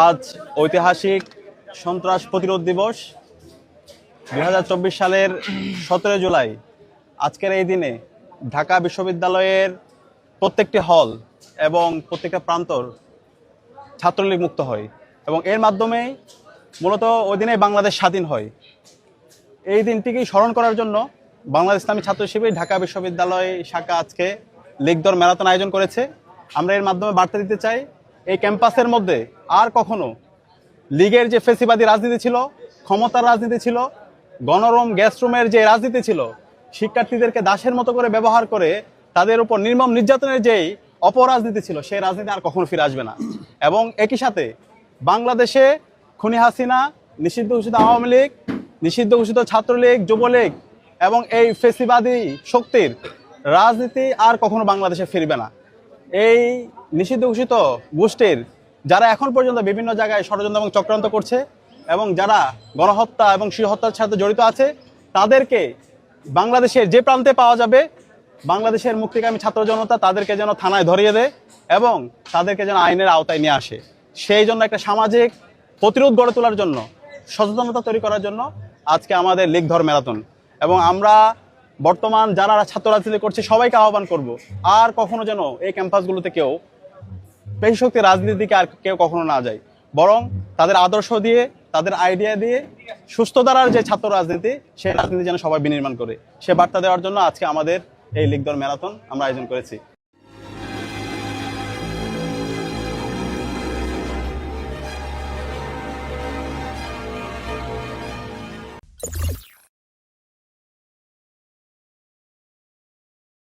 আজ ঐতিহাসিক সন্ত্রাস প্রতিরোধ দিবস 2024 সালের 17 জুলাই। আজকের এই দিনে ঢাকা বিশ্ববিদ্যালয়ের প্রত্যেকটি হল এবং প্রত্যেকটা প্রান্তর ছাত্রলীগ মুক্ত হয় এবং এর মাধ্যমেই মূলত ওই দিনে বাংলাদেশ স্বাধীন হয়। এই দিনটিকে স্মরণ করার জন্য বাংলাদেশ ইসলামী ছাত্র শিবির ঢাকা বিশ্ববিদ্যালয় শাখা আজকে লীগ দর ম্যারাথন আয়োজন করেছে। আমরা এর মাধ্যমে বার্তা দিতে চাই, এই ক্যাম্পাসের মধ্যে আর কখনো লীগের যে ফেসিবাদী রাজনীতি ছিল, ক্ষমতার রাজনীতি ছিল, গণরুম গ্যাসরুমের যে রাজনীতি ছিল, শিক্ষার্থীদেরকে দাসের মতো করে ব্যবহার করে তাদের উপর নির্মম নির্যাতনের যেই অপরাজনীতি ছিল, সেই রাজনীতি আর কখনো ফিরে আসবে না। এবং একই সাথে বাংলাদেশে খুনি হাসিনা, নিষিদ্ধ ঘোষিত আওয়ামী লীগ, নিষিদ্ধ ঘোষিত ছাত্রলীগ, যুবলীগ এবং এই ফেসিবাদী শক্তির রাজনীতি আর কখনো বাংলাদেশে ফিরবে না। এই নিষিদ্ধ ঘোষিত গোষ্ঠীর যারা এখন পর্যন্ত বিভিন্ন জায়গায় ষড়যন্ত্র এবং চক্রান্ত করছে এবং যারা গণহত্যা এবং শিশুহত্যার সাথে জড়িত আছে, তাদেরকে বাংলাদেশের যে প্রান্তে পাওয়া যাবে বাংলাদেশের মুক্তিকামী ছাত্র জনতা তাদেরকে যেন থানায় ধরিয়ে দেয় এবং তাদেরকে যেন আইনের আওতায় নিয়ে আসে। সেই জন্য একটা সামাজিক প্রতিরোধ গড়ে তোলার জন্য, সচেতনতা তৈরি করার জন্য আজকে আমাদের লীগ ধর ম্যারাথন। এবং আমরা বর্তমান যারা ছাত্র রাজনীতি করছে সবাইকে আহ্বান করব, আর কখনো যেন এই ক্যাম্পাসগুলোতে কেউ পেশি রাজনীতির দিকে আর কেউ কখনো না যায়, বরং তাদের আদর্শ দিয়ে, তাদের আইডিয়া দিয়ে সুস্থ ধারার যে ছাত্র রাজনীতি, সেই রাজনীতি যেন সবাই বিনির্মাণ করে, সে বার্তা দেওয়ার জন্য আজকে আমাদের এই লীগ দর ম্যারাথন আমরা আয়োজন করেছি।